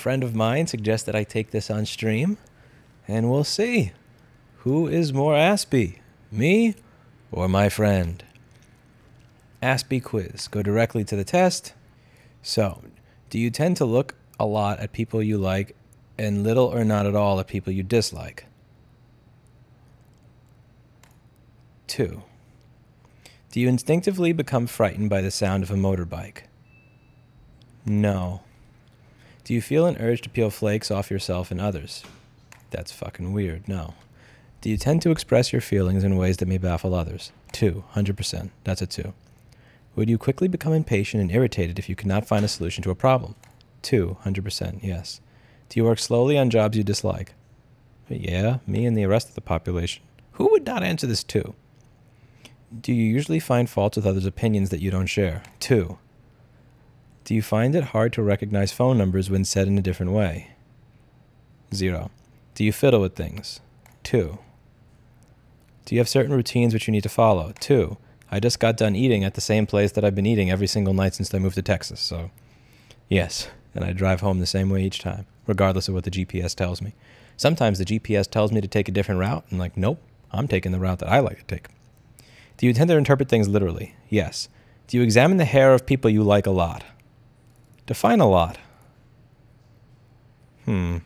friend of mine suggested I take this on stream, and we'll see. Who is more aspy, me or my friend? Aspy quiz. Go directly to the test. So, do you tend to look a lot at people you like and little or not at all at people you dislike? 2. Do you instinctively become frightened by the sound of a motorbike? No. Do you feel an urge to peel flakes off yourself and others? That's fucking weird. No. Do you tend to express your feelings in ways that may baffle others? 2. 100%. That's a 2. Would you quickly become impatient and irritated if you could not find a solution to a problem? 2. 100%. Yes. Do you work slowly on jobs you dislike? Yeah, me and the rest of the population. Who would not answer this 2? Do you usually find fault with others' opinions that you don't share? 2. Do you find it hard to recognize phone numbers when said in a different way? 0. Do you fiddle with things? 2. Do you have certain routines which you need to follow? 2. I just got done eating at the same place that I've been eating every single night since I moved to Texas, so yes. And I drive home the same way each time, regardless of what the GPS tells me. Sometimes the GPS tells me to take a different route, and like, nope, I'm taking the route that I like to take. Do you tend to interpret things literally? Yes. Do you examine the hair of people you like a lot? Define a lot. 1.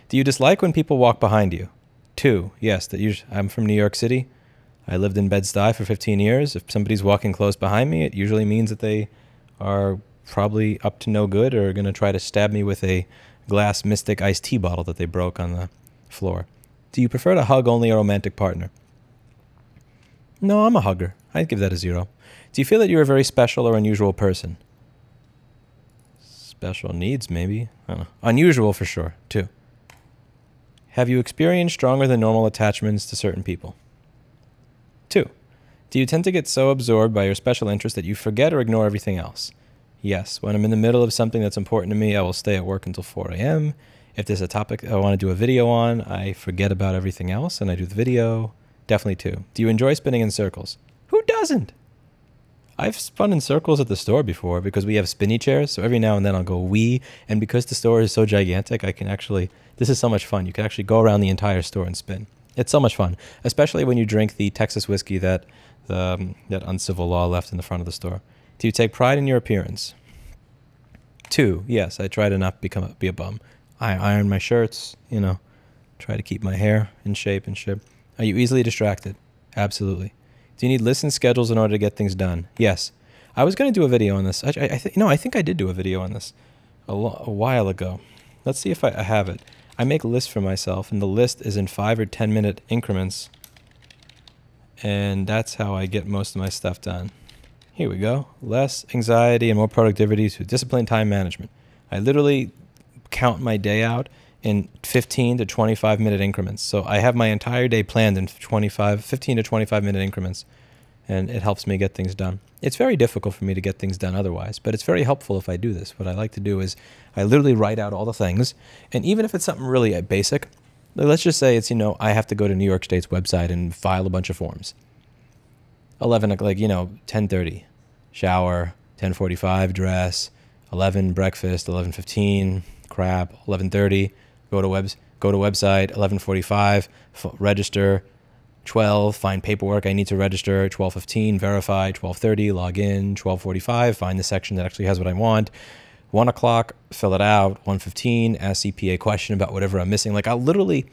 Do you dislike when people walk behind you? 2. Yes, I'm from New York City. I lived in Bed-Stuy for 15 years. If somebody's walking close behind me, it usually means that they are probably up to no good or going to try to stab me with a glass Mystic iced tea bottle that they broke on the floor. Do you prefer to hug only a romantic partner? No, I'm a hugger. I'd give that a 0. Do you feel that you're a very special or unusual person? Special needs, maybe. I don't know. Unusual for sure. 2. Have you experienced stronger than normal attachments to certain people? 2. Do you tend to get so absorbed by your special interest that you forget or ignore everything else? Yes. When I'm in the middle of something that's important to me, I will stay at work until 4 a.m. If there's a topic I want to do a video on, I forget about everything else and I do the video. Definitely 2. Do you enjoy spinning in circles? Who doesn't? I've spun in circles at the store before because we have spinny chairs, so every now and then I'll go wee, and because the store is so gigantic, I can actually, this is so much fun. You can actually go around the entire store and spin. It's so much fun, especially when you drink the Texas whiskey that that uncivil law left in the front of the store. Do you take pride in your appearance? 2. Yes, I try to not be a bum. I iron my shirts, try to keep my hair in shape and shit. Are you easily distracted? Absolutely. Do you need lists and schedules in order to get things done? Yes. I was going to do a video on this. I think I did do a video on this a while ago. Let's see if I have it. I make lists for myself, and the list is in 5 or 10 minute increments. And that's how I get most of my stuff done. Here we go. Less anxiety and more productivity through disciplined time management. I literally count my day out in 15 to 25 minute increments. So I have my entire day planned in 15 to 25 minute increments, and it helps me get things done. It's very difficult for me to get things done otherwise, but it's very helpful if I do this. What I like to do is I literally write out all the things, and even if it's something really basic, let's just say it's, I have to go to New York State's website and file a bunch of forms. 10:30, shower, 10:45, dress, 11, breakfast, 11:15, crap, 11:30, go to website, 11:45, register, 12, find paperwork I need to register, 12:15, verify, 12:30, log in, 12:45, find the section that actually has what I want, 1 o'clock, fill it out, 1:15, ask CPA question about whatever I'm missing. Like, I'll literally,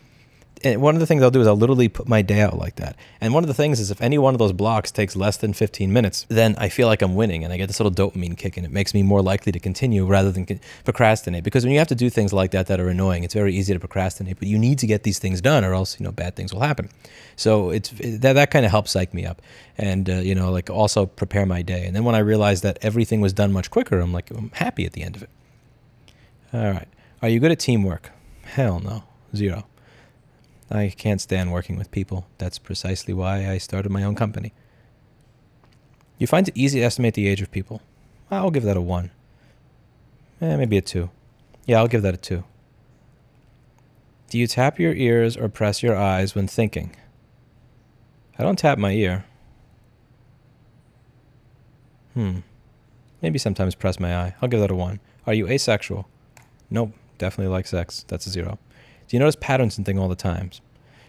and one of the things I'll do is I'll literally put my day out like that. And one of the things is if any one of those blocks takes less than 15 minutes, then I feel like I'm winning and I get this little dopamine kick, and it makes me more likely to continue rather than procrastinate. Because when you have to do things like that that are annoying, it's very easy to procrastinate, but you need to get these things done or else, bad things will happen. So that kind of helps psych me up and, also prepare my day. And then when I realized that everything was done much quicker, I'm happy at the end of it. All right. Are you good at teamwork? Hell no. 0. I can't stand working with people. That's precisely why I started my own company. You find it easy to estimate the age of people? I'll give that a 1. Maybe a 2. Yeah, I'll give that a 2. Do you tap your ears or press your eyes when thinking? I don't tap my ear. Maybe sometimes press my eye. I'll give that a 1. Are you asexual? Nope. Definitely like sex. That's a 0. Do you notice patterns in things all the times?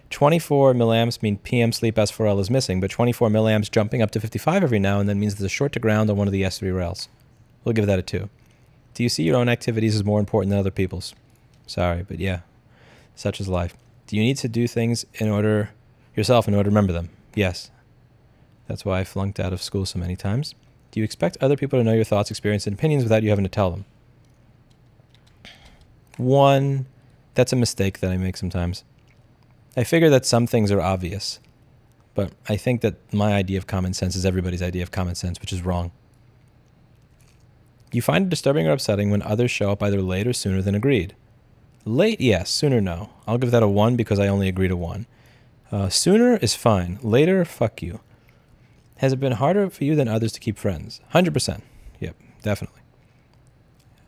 24 milliamps mean PM sleep S4L is missing, but 24 milliamps jumping up to 55 every now and then means there's a short to ground on one of the S3 rails. We'll give that a 2. Do you see your own activities as more important than other people's? Sorry, but yeah, such is life. Do you need to do things yourself in order to remember them? Yes. That's why I flunked out of school so many times. Do you expect other people to know your thoughts, experiences, and opinions without you having to tell them? 1, that's a mistake that I make sometimes. I figure that some things are obvious, but I think that my idea of common sense is everybody's idea of common sense, which is wrong. You find it disturbing or upsetting when others show up either late or sooner than agreed. Late, yes. Sooner, no. I'll give that a 1 because I only agree to 1. Sooner is fine. Later, fuck you. Has it been harder for you than others to keep friends? 100%. Yep, definitely.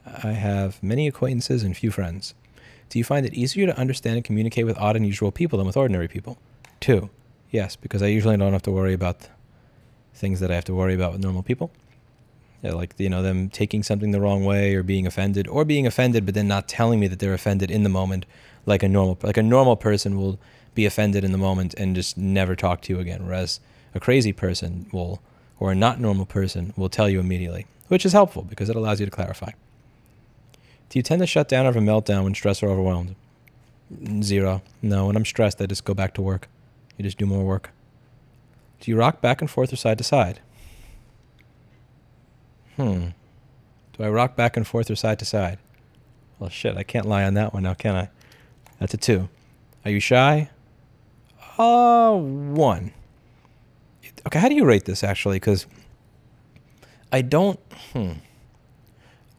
I have many acquaintances and few friends. Do you find it easier to understand and communicate with odd and unusual people than with ordinary people? 2. Yes, because I usually don't have to worry about things that I have to worry about with normal people. Yeah, like, them taking something the wrong way or being offended but then not telling me that they're offended in the moment, like a normal person will be offended in the moment and just never talk to you again, whereas a crazy person or a not normal person will tell you immediately, which is helpful because it allows you to clarify. Do you tend to shut down or have a meltdown when stressed or overwhelmed? 0. No, when I'm stressed, I just go back to work. You just do more work. Do you rock back and forth or side to side? Do I rock back and forth or side to side? Well, shit, I can't lie on that one now, can I? That's a 2. Are you shy? 1. Okay, how do you rate this, actually? Because I don't...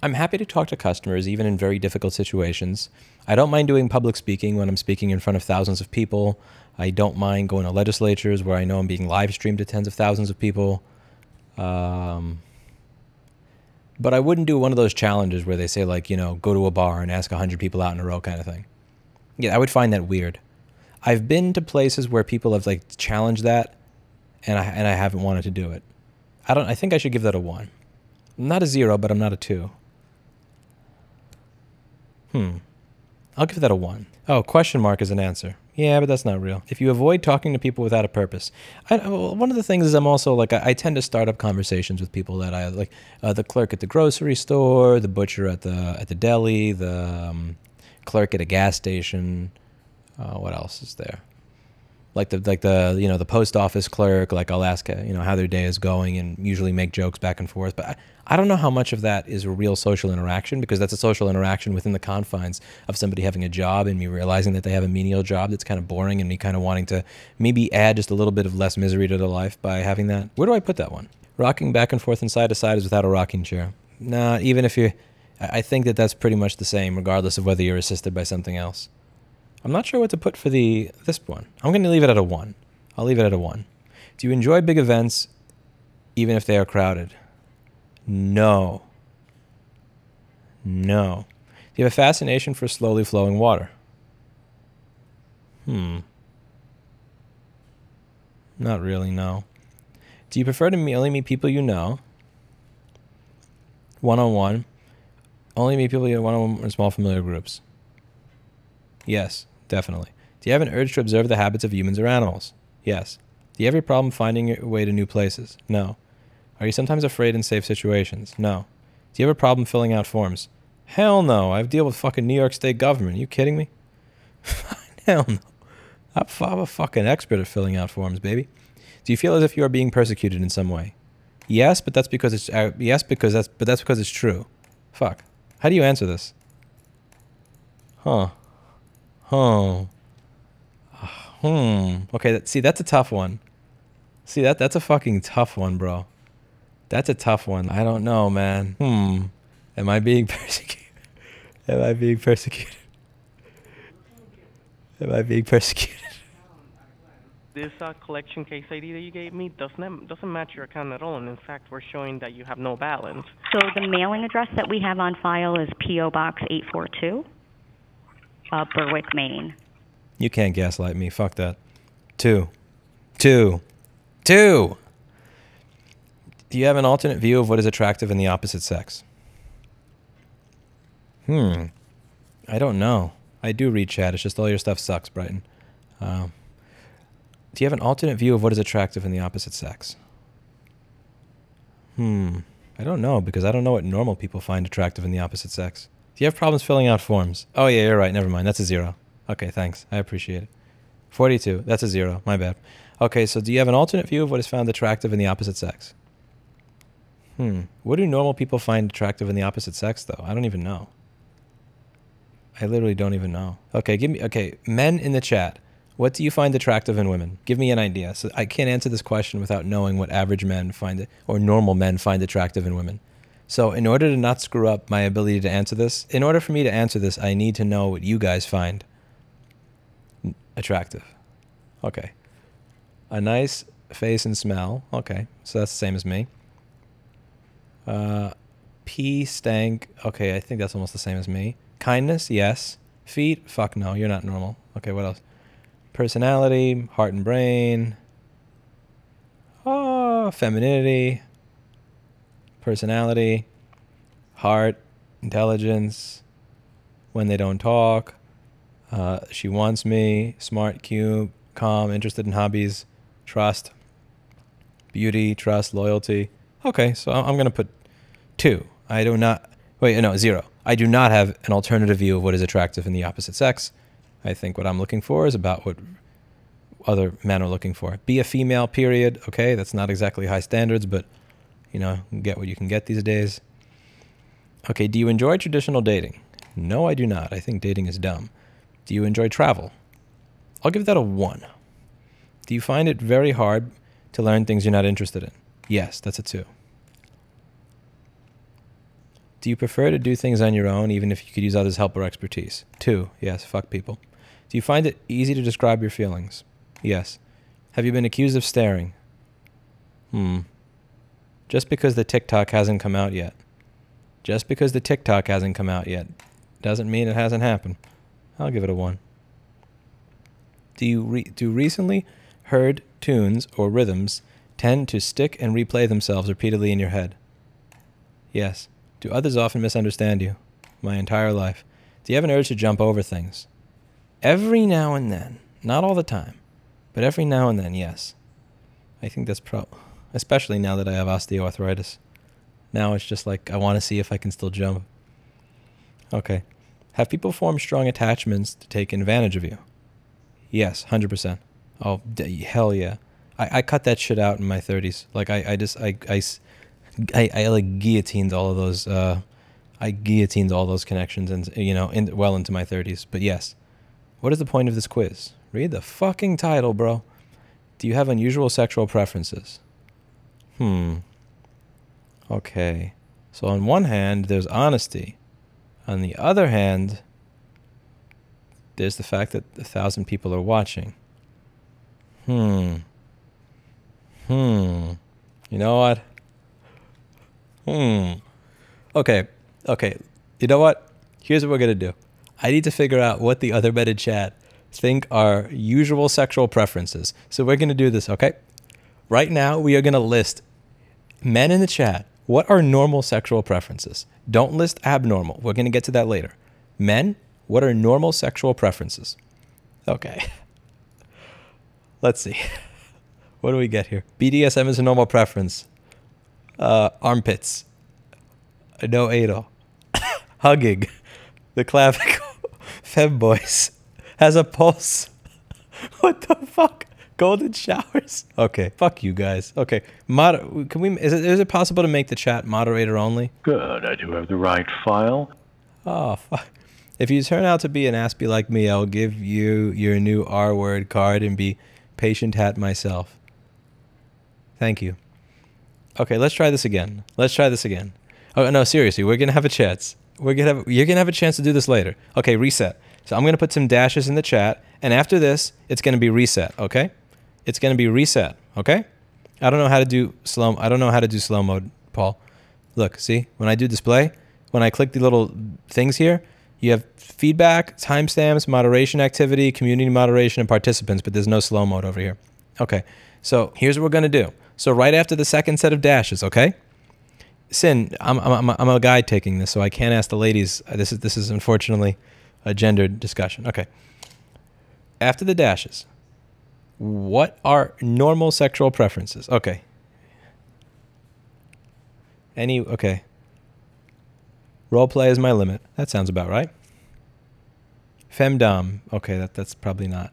I'm happy to talk to customers, even in very difficult situations. I don't mind doing public speaking when I'm speaking in front of thousands of people. I don't mind going to legislatures where I know I'm being live streamed to tens of thousands of people. But I wouldn't do one of those challenges where they say, like, go to a bar and ask 100 people out in a row kind of thing. Yeah, I would find that weird. I've been to places where people have, like, challenged that, and I haven't wanted to do it. I think I should give that a 1. I'm not a 0, but I'm not a 2. I'll give that a 1. Oh, question mark is an answer. Yeah, but that's not real. If you avoid talking to people without a purpose. One of the things is I'm also, like, I tend to start up conversations with people that I like. The clerk at the grocery store, the butcher at the deli, the clerk at a gas station. What else is there? Like the post office clerk. Like, I'll ask how their day is going and usually make jokes back and forth. But I don't know how much of that is a real social interaction, because that's a social interaction within the confines of somebody having a job and me realizing that they have a menial job that's kind of boring and me kind of wanting to maybe add just a little bit of less misery to their life by having that. Where do I put that one? Rocking back and forth and side to side is without a rocking chair. Nah, even if I think that that's pretty much the same regardless of whether you're assisted by something else. I'm not sure what to put for this one. I'm going to leave it at a 1. I'll leave it at a 1. Do you enjoy big events even if they are crowded? No. No. Do you have a fascination for slowly flowing water? Not really, no. Do you prefer to only meet people you know? One-on-one. Only meet people you know one-on-one in small familiar groups. Yes, definitely. Do you have an urge to observe the habits of humans or animals? Yes. Do you have a problem finding your way to new places? No. Are you sometimes afraid in safe situations? No. Do you have a problem filling out forms? Hell no. I deal with fucking New York State government. Are you kidding me? Hell no. I'm a fucking expert at filling out forms, baby. Do you feel as if you are being persecuted in some way? Yes, but that's because it's that's because it's true. Fuck. How do you answer this? Okay, see, that's a tough one. See, that's a fucking tough one, bro. That's a tough one. I don't know, man. Am I being persecuted? Am I being persecuted? Am I being persecuted? This collection case ID that you gave me doesn't match your account at all, and in fact, we're showing that you have no balance. So the mailing address that we have on file is P.O. Box 842, Berwick, Maine. You can't gaslight me. Fuck that. 2. Do you have an alternate view of what is attractive in the opposite sex? I don't know. I do read chat. It's just all your stuff sucks, Brighton. Do you have an alternate view of what is attractive in the opposite sex? I don't know, because I don't know what normal people find attractive in the opposite sex. Do you have problems filling out forms? Oh, yeah, you're right. Never mind. That's a 0. Okay, thanks. I appreciate it. 42. That's a 0. My bad. Okay, so do you have an alternate view of what is found attractive in the opposite sex? What do normal people find attractive in the opposite sex, though? I don't even know. I literally don't even know. Okay, men in the chat. What do you find attractive in women? Give me an idea. So I can't answer this question without knowing what average men find it, or normal men find attractive in women. So in order to not screw up my ability to answer this, in order for me to answer this, I need to know what you guys find attractive. Okay. A nice face and smell. Okay, so that's the same as me. Pee stank. Okay, I think that's almost the same as me. Kindness, yes. Feet, fuck no, you're not normal. Okay, what else? Personality, heart and brain. Oh, femininity. Personality. Heart, intelligence. When they don't talk. She wants me. Smart, cute, calm, interested in hobbies. Trust. Beauty, trust, loyalty. Okay, so I'm going to put 2. I do not... Wait, no, 0. I do not have an alternative view of what is attractive in the opposite sex. I think what I'm looking for is about what other men are looking for. Be a female, period. Okay, that's not exactly high standards, but, you know, get what you can get these days. Okay, do you enjoy traditional dating? No, I do not. I think dating is dumb. Do you enjoy travel? I'll give that a 1. Do you find it very hard to learn things you're not interested in? Yes, that's a 2. Do you prefer to do things on your own, even if you could use others' help or expertise? 2. Yes, fuck people. Do you find it easy to describe your feelings? Yes. Have you been accused of staring? Just because the TikTok hasn't come out yet. Just because the TikTok hasn't come out yet doesn't mean it hasn't happened. I'll give it a 1. Do recently heard tunes or rhythms tend to stick and replay themselves repeatedly in your head? Yes. Do others often misunderstand you? My entire life. Do you have an urge to jump over things? Every now and then. Not all the time. But every now and then, yes. I think that's especially now that I have osteoarthritis. Now it's just like I want to see if I can still jump. Okay. Have people formed strong attachments to take advantage of you? Yes, 100%. Oh, hell yeah. I cut that shit out in my 30s. Like I like guillotined all of those. I guillotined all those connections, and well into my 30s. But yes, what is the point of this quiz? Read the fucking title, bro. Do you have unusual sexual preferences? Okay. So on one hand, there's honesty. On the other hand, there's the fact that 1,000 people are watching. You know what? Okay. You know what? Here's what we're going to do. I need to figure out what the other men in chat think are usual sexual preferences. So we're going to do this, okay? Right now, we are going to list men in the chat. What are normal sexual preferences? Don't list abnormal. We're going to get to that later. Men, what are normal sexual preferences? Okay. Let's see. What do we get here? BDSM is a normal preference. Armpits. No anal. Hugging. The clavicle. Femboys. Has a pulse. What the fuck? Golden showers. Okay. Fuck you guys. Okay. Is it possible to make the chat moderator only? Good. I do have the right file. Oh, fuck. If you turn out to be an aspie like me, I'll give you your new R-word card and be patient hat myself. Thank you. Okay, let's try this again. Oh, no, seriously, we're going to have a chance. You're going to have a chance to do this later. Okay, reset. So I'm going to put some dashes in the chat, and after this, it's going to be reset, okay? It's going to be reset, okay? I don't know how to do slow mode, Paul. Look, see? When I do display, when I click the little things here, you have feedback, timestamps, moderation activity, community moderation, and participants, but there's no slow mode over here. Okay, so here's what we're going to do. So right after the second set of dashes, okay? Sin, I'm a guy taking this, so I can't ask the ladies. This is unfortunately a gendered discussion. Okay. After the dashes, what are normal sexual preferences? Okay. Okay. Role play is my limit. That sounds about right. Femdom. Okay, that's probably not.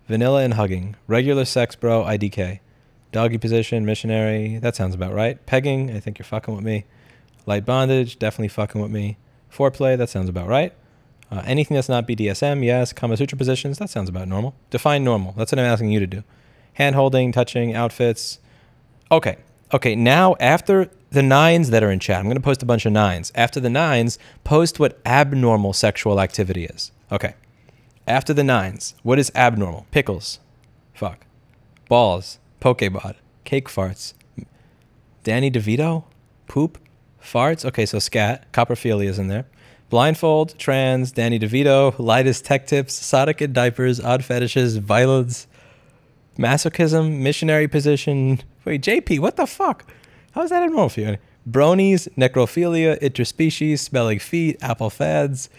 Vanilla and hugging. Regular sex, bro. IDK. Doggy position. Missionary. That sounds about right. Pegging. I think you're fucking with me. Light bondage. Definitely fucking with me. Foreplay. That sounds about right. Anything that's not BDSM. Yes. Kama Sutra positions. That sounds about normal. Define normal. That's what I'm asking you to do. Hand holding, touching, outfits. Okay. Okay. Now, after the 9s that are in chat, I'm going to post a bunch of 9s. After the 9s, post what abnormal sexual activity is. Okay. After the 9s, what is abnormal? Pickles. Fuck. Balls. Pokebot. Cake farts. Danny DeVito? Poop? Farts? Okay, so scat. Coprophilia is in there. Blindfold. Trans. Danny DeVito. Lightest tech tips. Sodic in diapers. Odd fetishes. Violence. Masochism. Missionary position. Wait, JP, what the fuck? How is that abnormal for you? Bronies. Necrophilia. Interspecies. Smelling feet. Apple fads.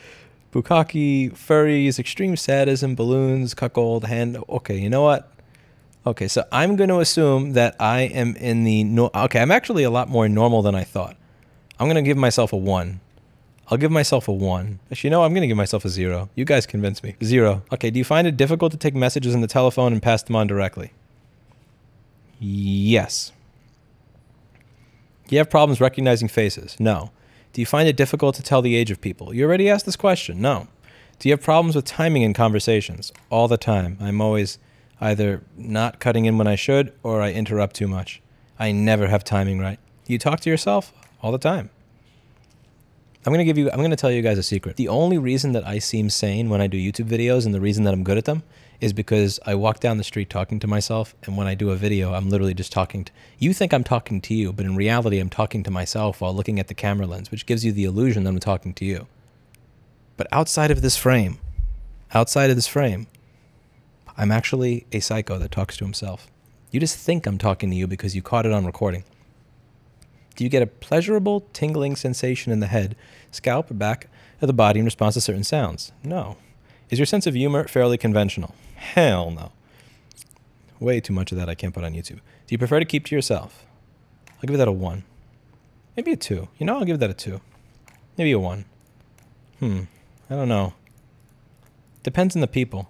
Bukkake, furries, extreme sadism, balloons, cuckold, hand. Okay, you know what? Okay, so I'm going to assume that I am in the... Okay, I'm actually a lot more normal than I thought. I'm going to give myself a 1. I'll give myself a 1. Actually, you know, I'm going to give myself a 0. You guys convince me. 0. Okay, do you find it difficult to take messages on the telephone and pass them on directly? Yes. Do you have problems recognizing faces? No. Do you find it difficult to tell the age of people? You already asked this question. No. Do you have problems with timing in conversations? All the time. I'm always either not cutting in when I should or I interrupt too much. I never have timing right. Do you talk to yourself? All the time. I'm going to tell you guys a secret. The only reason that I seem sane when I do YouTube videos and the reason that I'm good at them is because I walk down the street talking to myself, and when I do a video, I'm literally just talking to... You think I'm talking to you, but in reality, I'm talking to myself while looking at the camera lens, which gives you the illusion that I'm talking to you. But outside of this frame, I'm actually a psycho that talks to himself. You just think I'm talking to you because you caught it on recording. Do you get a pleasurable, tingling sensation in the head, scalp, or back of the body in response to certain sounds? No. Is your sense of humor fairly conventional? Hell no. Way too much of that I can't put on YouTube. Do you prefer to keep to yourself? I'll give that a 1. Maybe a 2. You know, I'll give that a 2. Maybe a 1. I don't know. Depends on the people.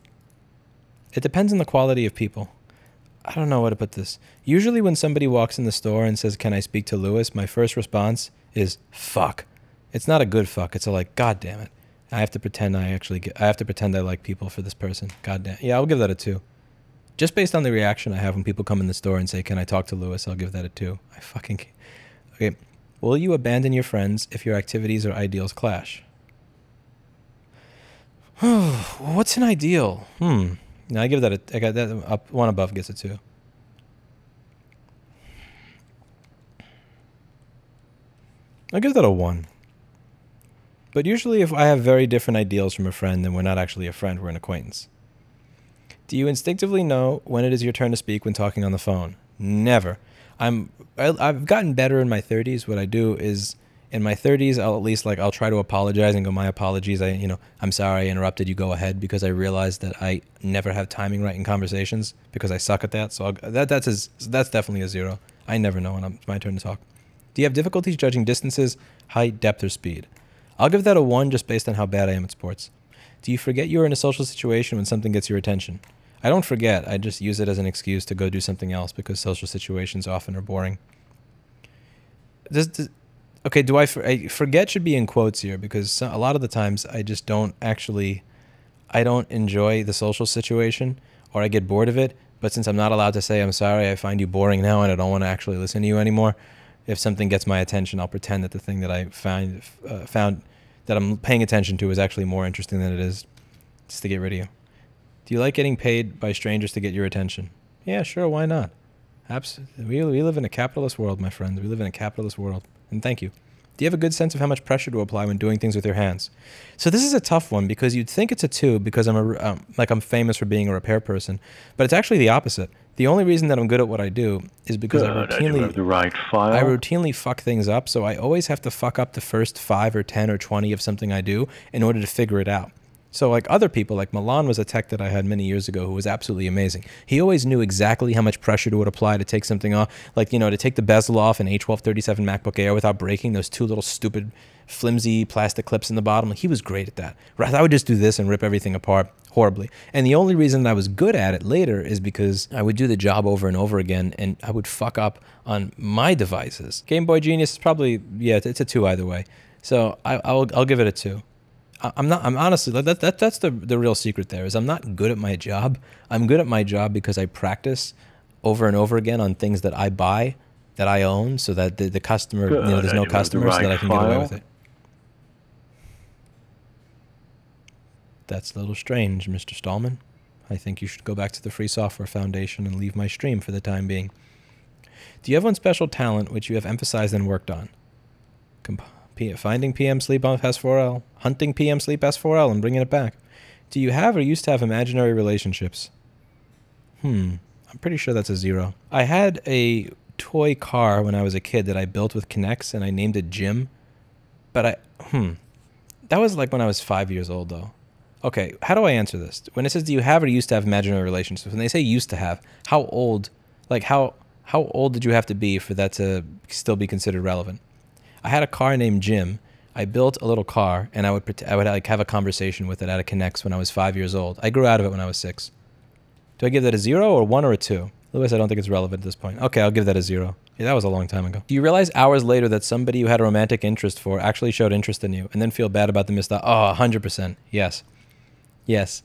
It depends on the quality of people. I don't know how to put this. Usually when somebody walks in the store and says, "Can I speak to Lewis?" my first response is, fuck. It's not a good fuck. It's a like, God damn it. I have to pretend I like people for this person. God damn. Yeah, I'll give that a 2. Just based on the reaction I have when people come in the store and say, "Can I talk to Lewis?" I'll give that a 2. I fucking can't. Okay. Will you abandon your friends if your activities or ideals clash? What's an ideal? No, I give that I got that up. One above gets a 2. I'll give that a 1. But usually if I have very different ideals from a friend, then we're not actually a friend, we're an acquaintance. Do you instinctively know when it is your turn to speak when talking on the phone? Never. I've gotten better in my 30s. What I do is in my 30s, I'll try to apologize and go, "My apologies. I'm sorry I interrupted you. Go ahead," because I realized that I never have timing right in conversations because I suck at that. So that's definitely a 0. I never know when it's my turn to talk. Do you have difficulties judging distances, height, depth, or speed? I'll give that a 1 just based on how bad I am at sports. Do you forget you're in a social situation when something gets your attention? I don't forget. I just use it as an excuse to go do something else because social situations often are boring. Okay, I forget should be in quotes here because a lot of the times I just don't enjoy the social situation or I get bored of it. But since I'm not allowed to say, "I'm sorry, I find you boring now and I don't want to actually listen to you anymore," if something gets my attention, I'll pretend that the thing that I found that I'm paying attention to is actually more interesting than it is, just to get rid of you. Do you like getting paid by strangers to get your attention? Yeah, sure, why not? Absolutely. We live in a capitalist world, my friends. We live in a capitalist world. And thank you. Do you have a good sense of how much pressure to apply when doing things with your hands? So this is a tough one because you'd think it's a 2 because I'm famous for being a repair person, but it's actually the opposite. The only reason that I'm good at what I do is because I have the right file. routinely fuck things up, so I always have to fuck up the first 5 or 10 or 20 of something I do in order to figure it out. So like other people, like Milan was a tech that I had many years ago who was absolutely amazing. He always knew exactly how much pressure to apply to take something off, like, to take the bezel off an A1237 MacBook Air without breaking those 2 little stupid flimsy plastic clips in the bottom. He was great at that. I would just do this and rip everything apart horribly. And the only reason I was good at it later is because I would do the job over and over again and I would fuck up on my devices. Game Boy Genius is probably, yeah, it's a 2 either way. So I'll give it a 2. I'm honestly, that's the real secret there is I'm not good at my job. I'm good at my job because I practice over and over again on things that I buy, that I own, so that the customer, there's no customer, so that I can get away with it. That's a little strange, Mr. Stallman. I think you should go back to the Free Software Foundation and leave my stream for the time being. Do you have one special talent which you have emphasized and worked on? Finding PM sleep on S4L, hunting PM sleep S4L and bringing it back. Do you have or used to have imaginary relationships? I'm pretty sure that's a 0. I had a toy car when I was a kid that I built with Kinects and I named it Jim. But that was like when I was 5 years old though. Okay, how do I answer this? When it says do you have or used to have imaginary relationships, when they say used to have, how old, like how old did you have to be for that to still be considered relevant? I had a car named Jim. I built a little car, and I would like have a conversation with it out of Kinects when I was 5 years old. I grew out of it when I was 6. Do I give that a 0 or 1 or a 2? Otherwise, I don't think it's relevant at this point. Okay, I'll give that a 0. Yeah, that was a long time ago. Do you realize hours later that somebody you had a romantic interest for actually showed interest in you, and then feel bad about the missed out? Oh, 100%. Yes. Yes.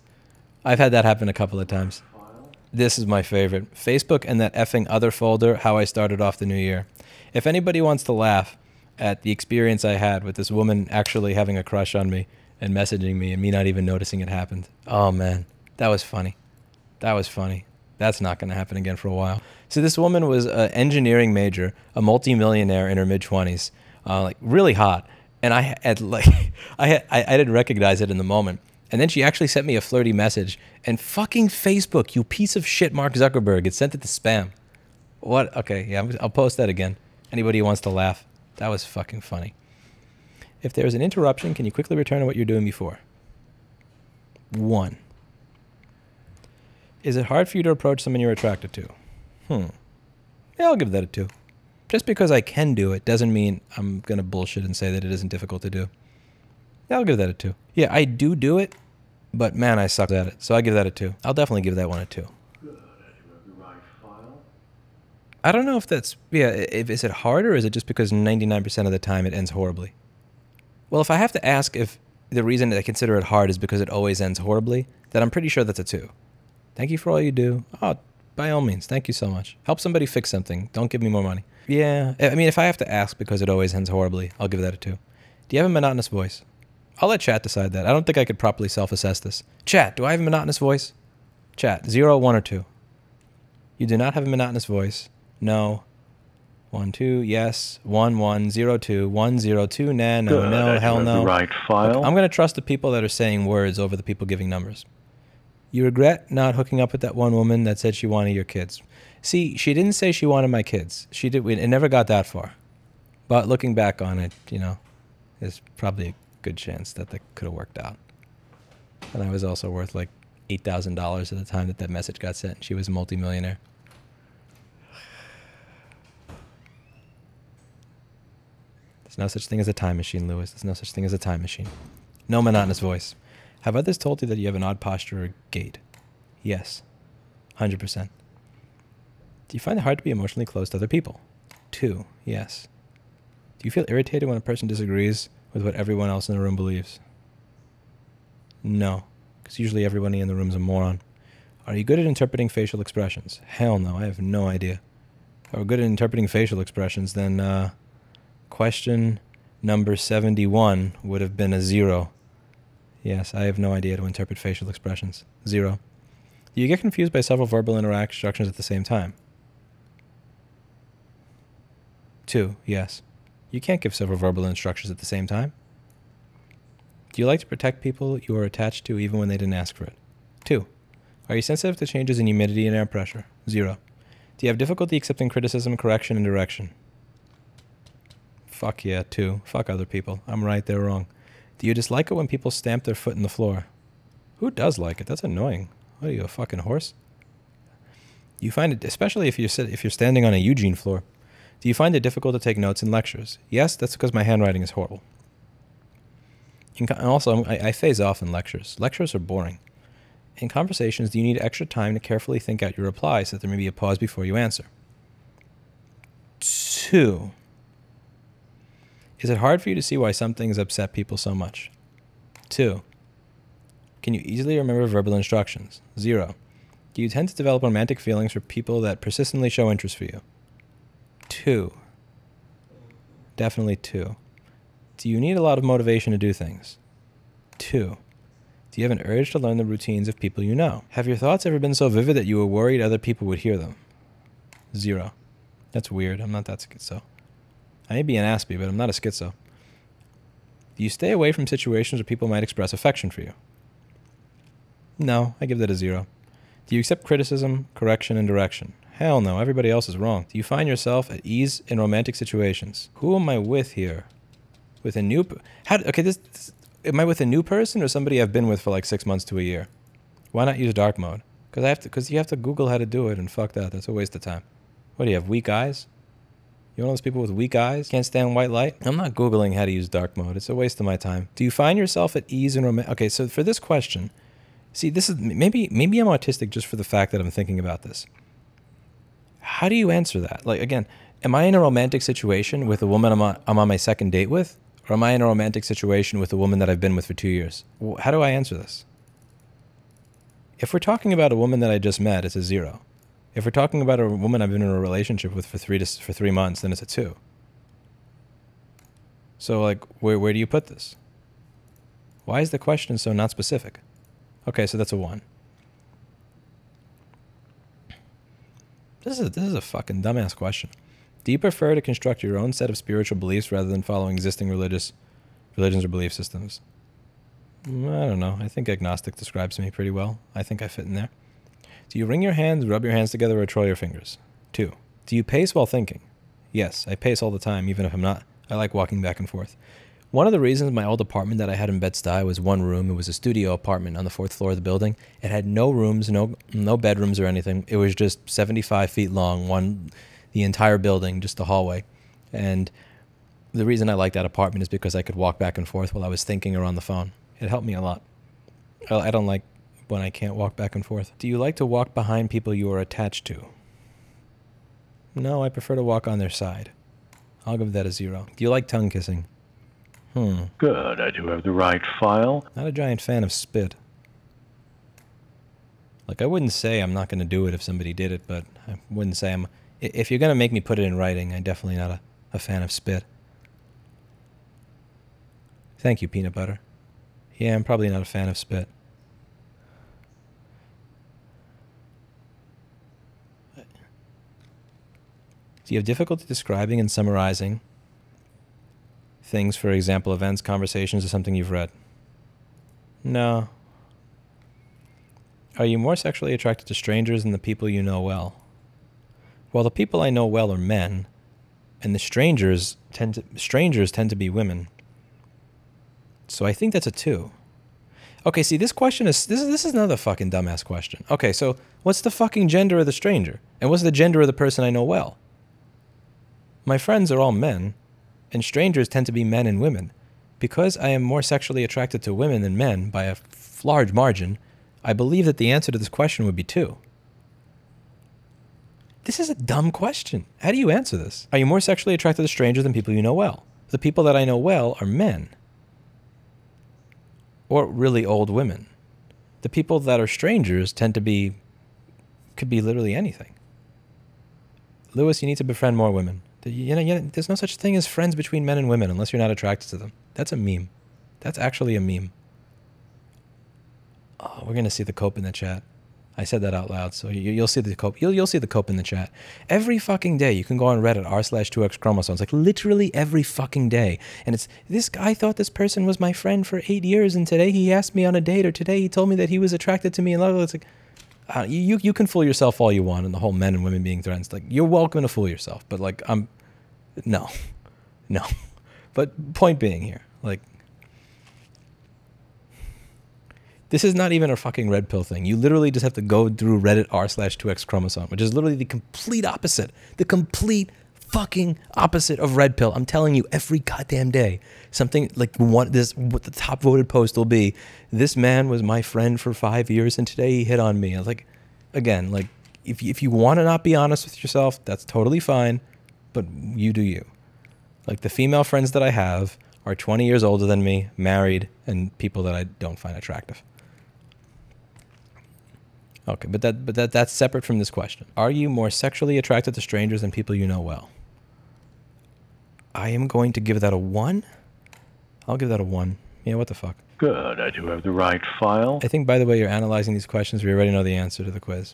I've had that happen a couple of times. This is my favorite. Facebook and that effing other folder, how I started off the new year. If anybody wants to laugh at the experience I had with this woman actually having a crush on me and messaging me and me not even noticing it happened. Oh man, that was funny. That was funny. That's not going to happen again for a while. So this woman was an engineering major, a multi-millionaire in her mid-20s, like really hot. And I didn't recognize it in the moment. And then she actually sent me a flirty message. And fucking Facebook, you piece of shit, Mark Zuckerberg, it sent it to spam. What? Okay, yeah, I'll post that again. Anybody who wants to laugh. That was fucking funny. If there's an interruption, can you quickly return to what you're doing before? 1. Is it hard for you to approach someone you're attracted to? Yeah, I'll give that a 2. Just because I can do it doesn't mean I'm going to bullshit and say that it isn't difficult to do. Yeah, I'll give that a 2. Yeah, I do it, but man, I suck at it. So I give that a 2. I'll definitely give that one a 2. I don't know if that's, is it hard or is it just because 99% of the time it ends horribly? Well, if I have to ask if the reason that I consider it hard is because it always ends horribly, then I'm pretty sure that's a 2. Thank you for all you do. Oh, by all means, thank you so much. Help somebody fix something. Don't give me more money. Yeah, I mean, if I have to ask because it always ends horribly, I'll give that a 2. Do you have a monotonous voice? I'll let chat decide that. I don't think I could properly self-assess this. Chat, do I have a monotonous voice? Chat, 0, 1, or 2. You do not have a monotonous voice. No. 1, 2, yes. 1, 1, 0, 2, 1, 0, 2, nah, no, no, hell no. The right file. Okay, I'm going to trust the people that are saying words over the people giving numbers. You regret not hooking up with that one woman that said she wanted your kids. See, she didn't say she wanted my kids. It never got that far. But looking back on it, there's probably a good chance that could have worked out. And I was also worth like $8,000 at the time that message got sent. She was a multimillionaire. There's no such thing as a time machine, Lewis. There's no such thing as a time machine. No monotonous voice. Have others told you that you have an odd posture or gait? Yes. 100%. Do you find it hard to be emotionally close to other people? 2. Yes. Do you feel irritated when a person disagrees with what everyone else in the room believes? No. Because usually everybody in the room is a moron. Are you good at interpreting facial expressions? Hell no. I have no idea. If I were good at interpreting facial expressions, then question number 71 would have been a 0. Yes, I have no idea to interpret facial expressions. 0. Do you get confused by several verbal instructions at the same time? 2, yes. You can't give several verbal instructions at the same time. Do you like to protect people you are attached to even when they didn't ask for it? 2. Are you sensitive to changes in humidity and air pressure? 0. Do you have difficulty accepting criticism, correction, and direction? Fuck yeah, 2. Fuck other people. I'm right, they're wrong. Do you dislike it when people stamp their foot in the floor? Who does like it? That's annoying. What are you, a fucking horse? Do you find it, especially if you're standing on a Eugene floor, do you find it difficult to take notes in lectures? Yes, that's because my handwriting is horrible. And also, I phase off in lectures. Lectures are boring. In conversations, do you need extra time to carefully think out your reply so that there may be a pause before you answer? 2. Is it hard for you to see why some things upset people so much? 2. Can you easily remember verbal instructions? 0. Do you tend to develop romantic feelings for people that persistently show interest for you? 2. Definitely 2. Do you need a lot of motivation to do things? 2. Do you have an urge to learn the routines of people you know? Have your thoughts ever been so vivid that you were worried other people would hear them? 0. That's weird. I'm not that schizo. I may be an aspie, but I'm not a schizo. Do you stay away from situations where people might express affection for you? No, I give that a 0. Do you accept criticism, correction, and direction? Hell no, everybody else is wrong. Do you find yourself at ease in romantic situations? Who am I with here? With a new... am I with a new person or somebody I've been with for like 6 months to a year? Why not use dark mode? Because you have to Google how to do it, and fuck that. That's a waste of time. What do you have, weak eyes? You're one of those people with weak eyes? Can't stand white light? I'm not Googling how to use dark mode. It's a waste of my time. Do you find yourself at ease in romantic... Okay, so for this question... See, this is... Maybe I'm autistic just for the fact that I'm thinking about this. How do you answer that? Like, again, am I in a romantic situation with a woman I'm on my second date with? Or am I in a romantic situation with a woman that I've been with for 2 years? How do I answer this? If we're talking about a woman that I just met, it's a 0. If we're talking about a woman I've been in a relationship with for 3 months, then it's a 2. So, like, where do you put this? Why is the question so not specific? Okay, so that's a 1. This is a fucking dumbass question. Do you prefer to construct your own set of spiritual beliefs rather than following existing religions or belief systems? I don't know. I think agnostic describes me pretty well. I think I fit in there. Do you wring your hands, rub your hands together, or twirl your fingers? 2. Do you pace while thinking? Yes, I pace all the time, even if I'm not. I like walking back and forth. One of the reasons my old apartment that I had in Bed-Stuy was 1 room. It was a studio apartment on the 4th floor of the building. It had no rooms, no bedrooms or anything. It was just 75 feet long, the entire building, just a hallway. And the reason I liked that apartment is because I could walk back and forth while I was thinking or on the phone. It helped me a lot. I don't like when I can't walk back and forth. Do you like to walk behind people you are attached to? No, I prefer to walk on their side. I'll give that a 0. Do you like tongue kissing? Good, I do have the right file. Not a giant fan of spit. Like, I wouldn't say I'm not going to do it if somebody did it, but I wouldn't say I'm... If you're going to make me put it in writing, I'm definitely not a fan of spit. Thank you, peanut butter. Yeah, I'm probably not a fan of spit. Do you have difficulty describing and summarizing things, for example, events, conversations, or something you've read? No. Are you more sexually attracted to strangers than the people you know well? Well, the people I know well are men, and the strangers tend to be women. So I think that's a 2. Okay, see, this question is this is another fucking dumbass question. Okay, so what's the fucking gender of the stranger? And what's the gender of the person I know well? My friends are all men, and strangers tend to be men and women. Because I am more sexually attracted to women than men by a large margin, I believe that the answer to this question would be 2. This is a dumb question. How do you answer this? Are you more sexually attracted to strangers than people you know well? The people that I know well are men. Or really old women. The people that are strangers could be literally anything. Lewis, you need to befriend more women. There's no such thing as friends between men and women unless you're not attracted to them. That's a meme. That's actually a meme. Oh, we're going to see the cope in the chat. I said that out loud, so you'll see the cope. You'll see the cope in the chat. Every fucking day you can go on Reddit r/2x chromosomes, like literally every fucking day. And it's, this guy thought this person was my friend for 8 years, and today he asked me on a date, or today he told me that he was attracted to me. And it's like, you can fool yourself all you want, and the whole men and women being threatened. Like, you're welcome to fool yourself, but like, no. But point being here, like, this is not even a fucking red pill thing. You literally just have to go through Reddit r/2x chromosome, which is literally the complete opposite. The complete fucking opposite of red pill. I'm telling you, every goddamn day, something like what the top voted post will be, this man was my friend for 5 years and today he hit on me. I was like, again, like, if you want to not be honest with yourself, that's totally fine, but you do you. Like, the female friends that I have are 20 years older than me, married, and people that I don't find attractive. Okay, but that's separate from this question. Are you more sexually attracted to strangers than people you know well? I am going to give that a 1. I'll give that a 1. Yeah, what the fuck? Good, I do have the right file. I think, by the way, you're analyzing these questions. We already know the answer to the quiz.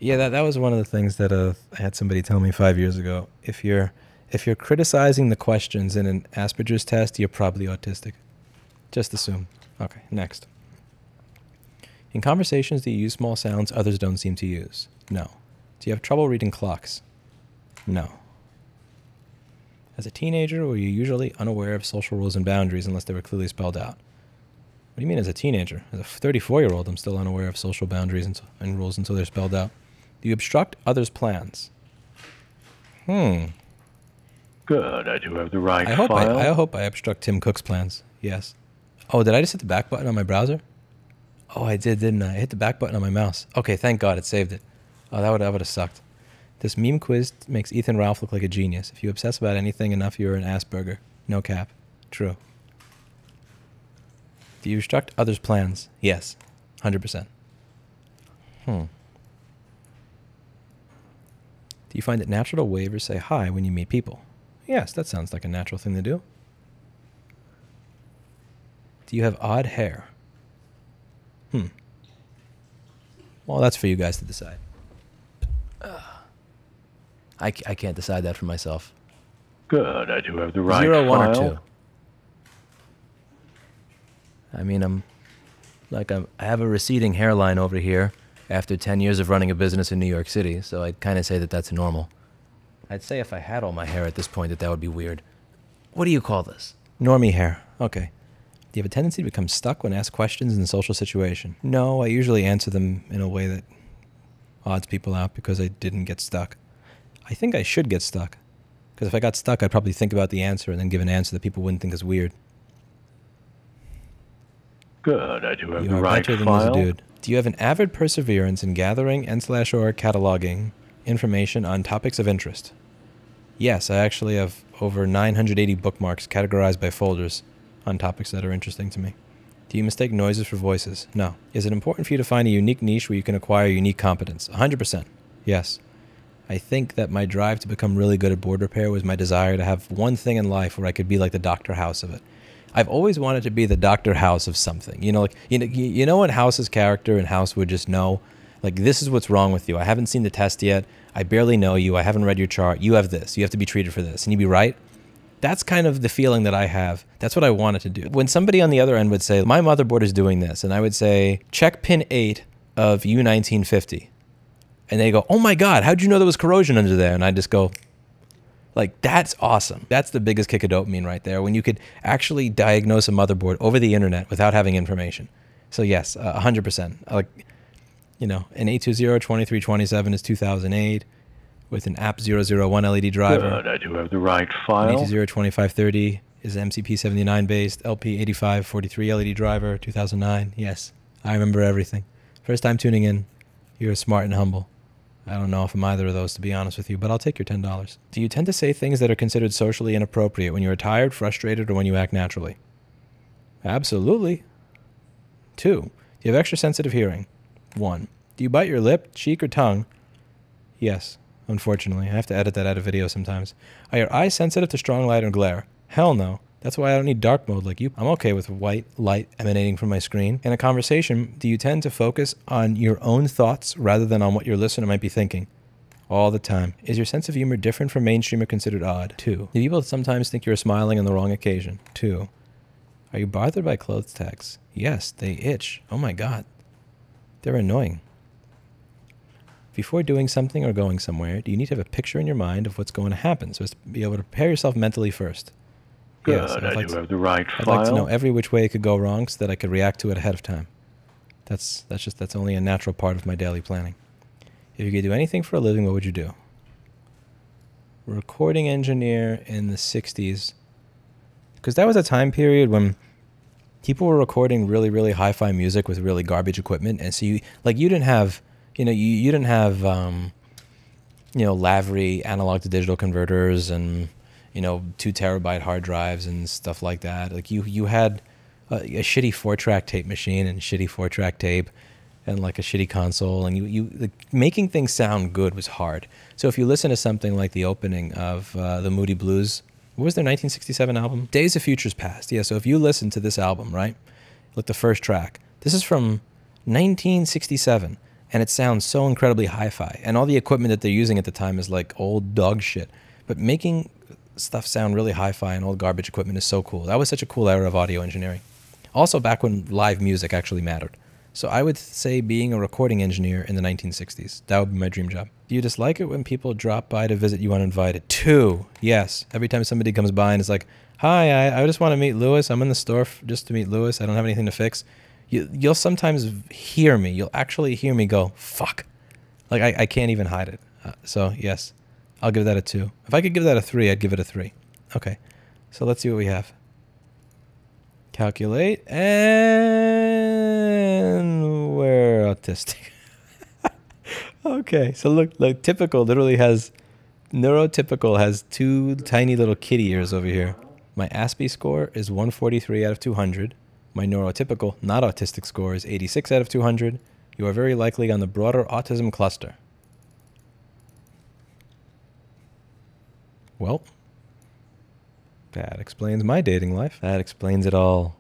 Yeah, that was one of the things that I had somebody tell me 5 years ago. If you're criticizing the questions in an Asperger's test, you're probably autistic. Just assume. Okay, next. In conversations, do you use small sounds others don't seem to use? No. Do you have trouble reading clocks? No. As a teenager, were you usually unaware of social rules and boundaries unless they were clearly spelled out? What do you mean as a teenager? As a 34-year-old, I'm still unaware of social boundaries and rules until they're spelled out. Do you obstruct others' plans? Good, I do have the right file. I hope I obstruct Tim Cook's plans. Yes. Oh, did I just hit the back button on my browser? Oh, I did, didn't I? I hit the back button on my mouse. Okay, thank God it saved it. Oh, that would have sucked. This meme quiz makes Ethan Ralph look like a genius. If you obsess about anything enough, you're an Asperger. No cap. True. Do you obstruct others' plans? Yes. 100%. Do you find it natural to wave or say hi when you meet people? Yes, that sounds like a natural thing to do. Do you have odd hair? Well, that's for you guys to decide. I can't decide that for myself. Good, I do have the right 0, 1, file. or 2. I mean, I have a receding hairline over here after 10 years of running a business in New York City, so I'd kind of say that that's normal. I'd say if I had all my hair at this point that would be weird. What do you call this? Normie hair. Okay. Do you have a tendency to become stuck when asked questions in a social situation? No, I usually answer them in a way that odds people out because I didn't get stuck. I think I should get stuck, because if I got stuck, I'd probably think about the answer and then give an answer that people wouldn't think is weird. Good, I do have You the are right better than file. this dude. Do you have an avid perseverance in gathering and/or cataloging information on topics of interest? Yes, I actually have over 980 bookmarks categorized by folders on topics that are interesting to me. Do you mistake noises for voices? No. Is it important for you to find a unique niche where you can acquire unique competence? 100%. Yes. I think that my drive to become really good at board repair was my desire to have one thing in life where I could be like the Dr. House of it. I've always wanted to be the Dr. House of something. You know, like you know when House's character and House would just know, like, this is what's wrong with you. I haven't seen the test yet. I barely know you. I haven't read your chart. You have this. You have to be treated for this. And you'd be right. That's kind of the feeling that I have. That's what I wanted to do. When somebody on the other end would say, my motherboard is doing this, and I would say, check pin 8 of U1950. And they go, oh my God, how'd you know there was corrosion under there? And I just go, like, that's awesome. That's the biggest kick of dopamine right there, when you could actually diagnose a motherboard over the internet without having information. So yes, 100%. Like, you know, an 820-2327 is 2008. With an app 001 LED driver. Good, I do have the right file. 820-2530 is MCP79 based LP8543 LED driver, 2009. Yes, I remember everything. First time tuning in. You're smart and humble. I don't know if I'm either of those, to be honest with you, but I'll take your $10. Do you tend to say things that are considered socially inappropriate when you are tired, frustrated, or when you act naturally? Absolutely. 2. Do you have extra sensitive hearing? 1. Do you bite your lip, cheek, or tongue? Yes. Unfortunately, I have to edit that out of video sometimes. Are your eyes sensitive to strong light or glare? Hell no. That's why I don't need dark mode like you. I'm okay with white light emanating from my screen. In a conversation, do you tend to focus on your own thoughts rather than on what your listener might be thinking? All the time. Is your sense of humor different from mainstream or considered odd? 2. Do people sometimes think you're smiling on the wrong occasion? 2. Are you bothered by clothes tags? Yes, they itch. Oh my God. They're annoying. Before doing something or going somewhere, do you need to have a picture in your mind of what's going to happen so as to be able to prepare yourself mentally first? Good, Yes, I do have the right I'd file. like to know every which way it could go wrong so that I could react to it ahead of time. That's only a natural part of my daily planning. If you could do anything for a living, what would you do? Recording engineer in the 60s. Because that was a time period when people were recording really, really hi-fi music with really garbage equipment. And so you didn't have, you didn't have, Lavery analog to digital converters and, 2 terabyte hard drives and stuff like that. Like you had a shitty 4-track tape machine and shitty 4-track tape and like a shitty console, and making things sound good was hard. So if you listen to something like the opening of the Moody Blues, what was their 1967 album? Days of Futures Past. Yeah, so if you listen to this album, right, like the first track, this is from 1967, and it sounds so incredibly hi-fi, and all the equipment that they're using at the time is like old dog shit. But making stuff sound really hi-fi and old garbage equipment is so cool. That was such a cool era of audio engineering. Also back when live music actually mattered. So I would say being a recording engineer in the 1960s. That would be my dream job. Do you dislike it when people drop by to visit you uninvited? 2. Yes. Every time somebody comes by and is like, hi, I just want to meet Lewis. I'm in the store just to meet Lewis. I don't have anything to fix. You'll sometimes hear me. You'll actually hear me go, fuck. Like I can't even hide it. So yes, I'll give that a 2. If I could give that a 3, I'd give it a 3. Okay. So let's see what we have. Calculate, and we're autistic. Okay, so look, typical literally has, neurotypical has 2 tiny little kitty ears over here. My ASPE score is 143 out of 200. My neurotypical, not autistic score is 86 out of 200. You are very likely on the broader autism cluster. Well, that explains my dating life. That explains it all.